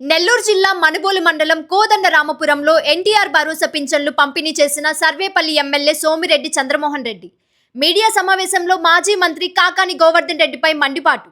నెల్లూరు జిల్లా మనుబోలు మండలం కోదండరామపురంలో ఎన్టీఆర్ భరోసా పింఛన్లు పంపిణీ చేసిన సర్వేపల్లి ఎమ్మెల్యే సోమిరెడ్డి చంద్రమోహన్ రెడ్డి మీడియా సమావేశంలో మాజీ మంత్రి కాకాని గోవర్ధన్ రెడ్డిపై మండిపాటు.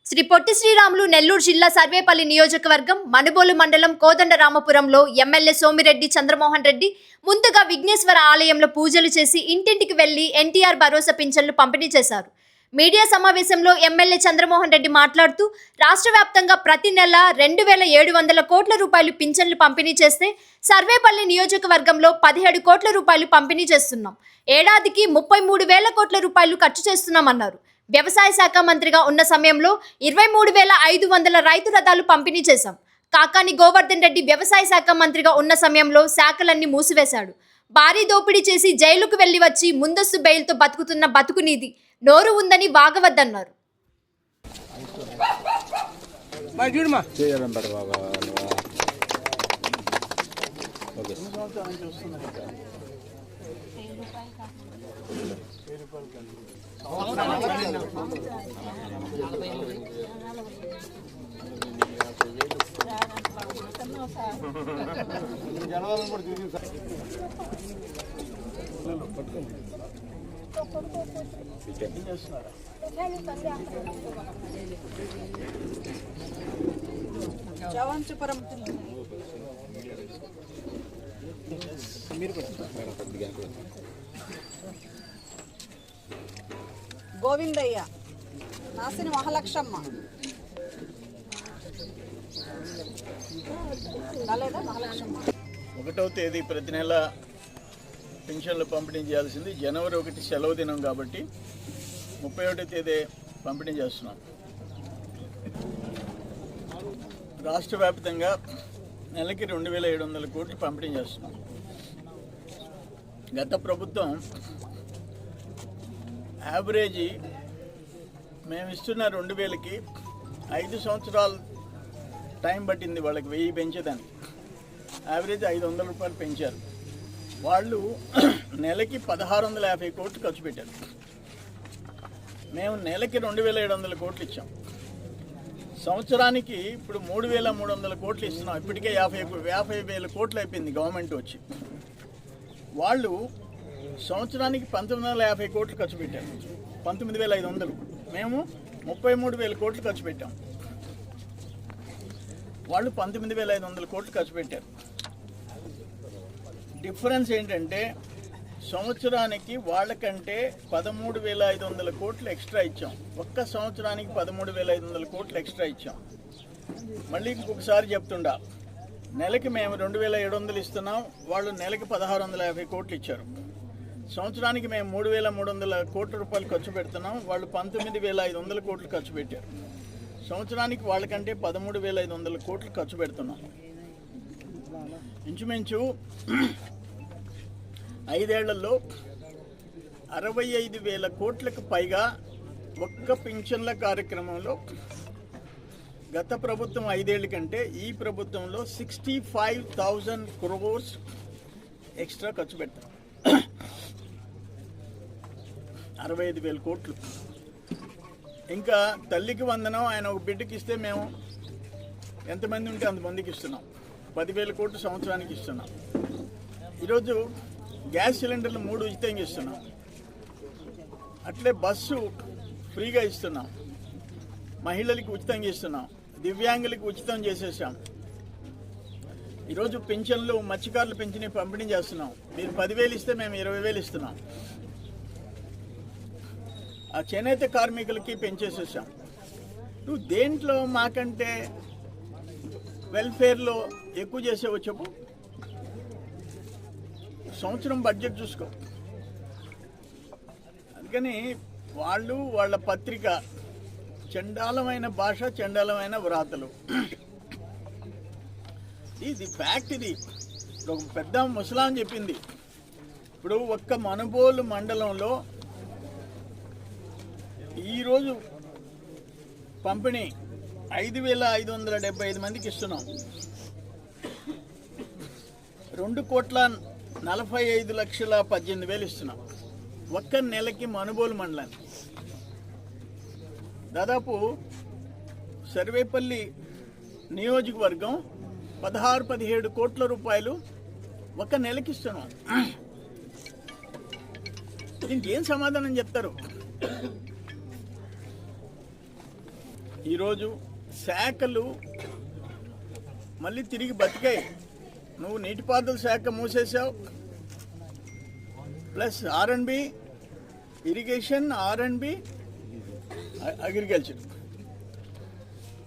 శ్రీ పొట్టి శ్రీరాములు నెల్లూరు జిల్లా సర్వేపల్లి నియోజకవర్గం మనుబోలు మండలం కోదండరామపురంలో ఎమ్మెల్యే సోమిరెడ్డి చంద్రమోహన్ రెడ్డి ముందుగా విఘ్నేశ్వర ఆలయంలో పూజలు చేసి ఇంటింటికి వెళ్లి ఎన్టీఆర్ భరోసా పింఛన్లు పంపిణీ చేశారు. మీడియా సమావేశంలో ఎమ్మెల్యే చంద్రమోహన్ రెడ్డి మాట్లాడుతూ రాష్ట్ర వ్యాప్తంగా ప్రతి నెల 2,700 కోట్ల రూపాయలు పింఛన్లు పంపిణీ చేస్తే సర్వేపల్లి నియోజకవర్గంలో 17 కోట్ల రూపాయలు పంపిణీ చేస్తున్నాం. ఏడాదికి 33,000 కోట్ల రూపాయలు ఖర్చు చేస్తున్నామన్నారు. వ్యవసాయ శాఖ మంత్రిగా ఉన్న సమయంలో 23,500 రైతు రథాలు పంపిణీ చేశాం. కాకాని గోవర్ధన్ రెడ్డి వ్యవసాయ శాఖ మంత్రిగా ఉన్న సమయంలో శాఖలన్నీ మూసివేశాడు. భారీ దోపిడీ చేసి జైలుకు వెళ్లి వచ్చి ముందస్తు బెయిల్తో బతుకుతున్న బతుకునీది నోరు ఉందని వాగవద్దన్నారు. గోవిందయ్య, నాసిని మహాలక్ష్మ, ఒకటవ తేదీ ప్రతి నెల పెన్షన్లు పంపిణీ చేయాల్సింది. జనవరి 1 సెలవు దినం కాబట్టి 31వ తేదీ పంపిణీ చేస్తున్నాం. రాష్ట్ర వ్యాప్తంగా నెలకి 2,700 కోట్లు పంపిణీ చేస్తున్నాం. గత ప్రభుత్వం యావరేజీ మేము ఇస్తున్న 2,000కి 5 సంవత్సరాలు టైం పట్టింది వాళ్ళకి 1000 పెంచేదానికి. యావరేజ్ 500 రూపాయలు పెంచారు. వాళ్ళు నెలకి 1,650 కోట్లు ఖర్చు పెట్టారు. మేము నెలకి 2,700 కోట్లు ఇచ్చాం. సంవత్సరానికి ఇప్పుడు 3,300 కోట్లు ఇస్తున్నాం. ఇప్పటికే 50,000 కోట్లు అయిపోయింది గవర్నమెంట్ వచ్చి. వాళ్ళు సంవత్సరానికి 1,950 కోట్లు ఖర్చు పెట్టారు. 19,500. మేము 33,000 కోట్లు ఖర్చు పెట్టాం. వాళ్ళు 19,500 కోట్లు ఖర్చు పెట్టారు. డిఫరెన్స్ ఏంటంటే సంవత్సరానికి వాళ్ళకంటే 13,500 కోట్లు ఎక్స్ట్రా ఇచ్చాం. ఒక్క సంవత్సరానికి 13,500 కోట్లు ఎక్స్ట్రా ఇచ్చాం. మళ్ళీ ఇంకొకసారి చెప్తుండా, నెలకి మేము 2,700 ఇస్తున్నాం, వాళ్ళు నెలకి 1,650 కోట్లు ఇచ్చారు. సంవత్సరానికి మేము 3,300 కోట్ల రూపాయలు ఖర్చు పెడుతున్నాం, వాళ్ళు 19,500 కోట్లు ఖర్చు పెట్టారు. సంవత్సరానికి వాళ్ళకంటే 13,500 కోట్లు ఖర్చు పెడుతున్నాం. ఇంచుమించు 5 ఏళ్లలో 65,000 కోట్లకు పైగా ఒక్క పింఛన్ల కార్యక్రమంలో గత ప్రభుత్వం 5 ఏళ్ల కంటే ఈ ప్రభుత్వంలో 65,000 crores ఎక్స్ట్రా ఖర్చు పెడతాం. 65,000 కోట్లు. ఇంకా తల్లికి వందనం ఆయన ఒక బిడ్డకి ఇస్తే మేము ఎంతమంది ఉంటే అంతమందికి ఇస్తున్నాం. 10,000 కోట్లు సంవత్సరానికి ఇస్తున్నాం. ఈరోజు గ్యాస్ సిలిండర్లు 3 ఉచితంగా ఇస్తున్నాం. అట్లే బస్సు ఫ్రీగా ఇస్తున్నాం. మహిళలకి ఉచితంగా ఇస్తున్నాం. దివ్యాంగులకి ఉచితం చేసేసాం. ఈరోజు పెన్షన్లు మత్స్యకారులు పెంచిని పంపిణీ చేస్తున్నాం. మీరు 10,000 ఇస్తే మేము 20,000 ఇస్తున్నాం. ఆ చేనేత కార్మికులకి పెంచేసేసాం. నువ్వు దేంట్లో మాకంటే వెల్ఫేర్లో ఎక్కువ చేసేవో చెప్పు. సంవత్సరం బడ్జెట్ చూసుకో. అందుకని వాళ్ళు వాళ్ళ పత్రిక చండాలమైన భాష, చండాలమైన వ్రాతలు. ఇది ఫ్యాక్ట్. ఇది ఒక పెద్ద ముసలాం చెప్పింది. ఇప్పుడు ఒక్క మనుబోలు మండలంలో ఈరోజు పంపిణీ 5,575 మందికి ఇస్తున్నాం. 2,45,18,000 ఇస్తున్నాం. ఒక్క నెలకి మనుబోలు మండలానికి. దాదాపు సర్వేపల్లి నియోజకవర్గం 16-17 కోట్ల రూపాయలు ఒక నెలకి ఇస్తున్నాం. దీనికి ఏం సమాధానం చెప్తారు? ఈరోజు శాఖలు మళ్ళీ తిరిగి బతికాయి. నువ్వు నీటిపారుదల శాఖ మూసేసావు, plus R&B, irrigation, R&B, agriculture,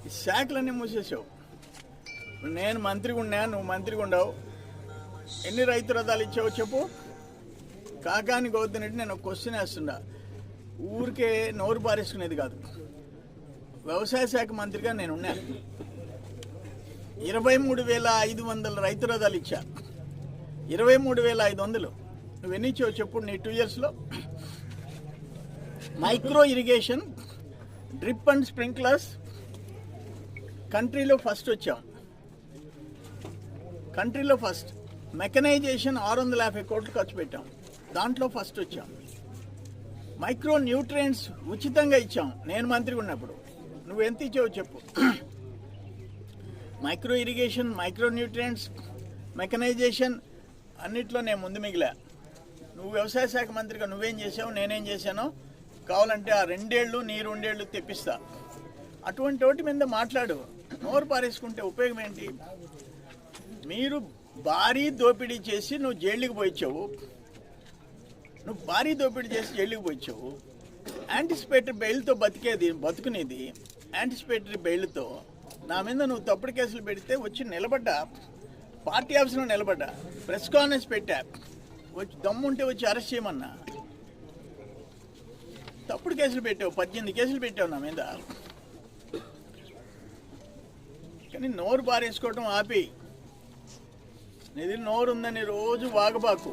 ఈ శాఖలన్నీ మూసేసావు. నేను మంత్రిగా ఉన్నా, నువ్వు మంత్రిగా ఉండవు. ఎన్ని రైతు రథాలు ఇచ్చావో చెప్పు. కాకాని గోవర్ధన్ రెడ్డి నేను ఒక క్వశ్చన్ వేస్తున్నా, ఊరికే నోరు పారేసుకునేది కాదు. వ్యవసాయ శాఖ మంత్రిగా నేను ఉన్నా. 23,500 రైతు రథాలు ఇచ్చా. 23,500 నువ్వు ఎన్ని ఇచ్చావు చెప్పు నీ 2 ఇయర్స్లో? Micro irrigation, drip and sprinklers కంట్రీలో ఫస్ట్ వచ్చాం. కంట్రీలో ఫస్ట్. మెకనైజేషన్ 650 కోట్లు ఖర్చు పెట్టాం, దాంట్లో ఫస్ట్ వచ్చాం. మైక్రో న్యూట్రియంట్స్ ఉచితంగా ఇచ్చాం నేను మంత్రిగా ఉన్నప్పుడు. నువ్వు ఎంత ఇచ్చావు చెప్పు. Micro irrigation, micro nutrients, mechanisation అన్నిట్లో నేను ముందు మిగిలా. నువ్వు వ్యవసాయ శాఖ మంత్రిగా నువ్వేం చేసావు, నేనేం చేశానో కావాలంటే ఆ 2 ఏళ్ళు నీ 2 ఏళ్ళు తెప్పిస్తా. అటువంటి వాటి మీద మాట్లాడు. నోరు పారేసుకుంటే ఉపయోగం ఏంటి? మీరు భారీ దోపిడీ చేసి నువ్వు జైలుకి పోయిచ్చావు. నువ్వు భారీ దోపిడీ చేసి జైలుకి పోయిచ్చావు. యాంటిసిపేటరీ బెయిల్తో బతుకునేది యాంటిసిపేటరీ బెయిల్తో నా మీద నువ్వు తప్పుడు కేసులు పెడితే వచ్చి నిలబడ్డా, పార్టీ ఆఫీస్లో నిలబడ్డా, ప్రెస్ కాన్ఫరెన్స్ పెట్టా, వచ్చి దమ్ముంటే వచ్చి అరెస్ట్ చేయమన్నా. తప్పుడు కేసులు పెట్టావు, 18 కేసులు పెట్టావు నా మీద. కానీ నోరు పారేసుకోవటం ఆపి, నిధి నోరు ఉందని రోజు వాగబాకు.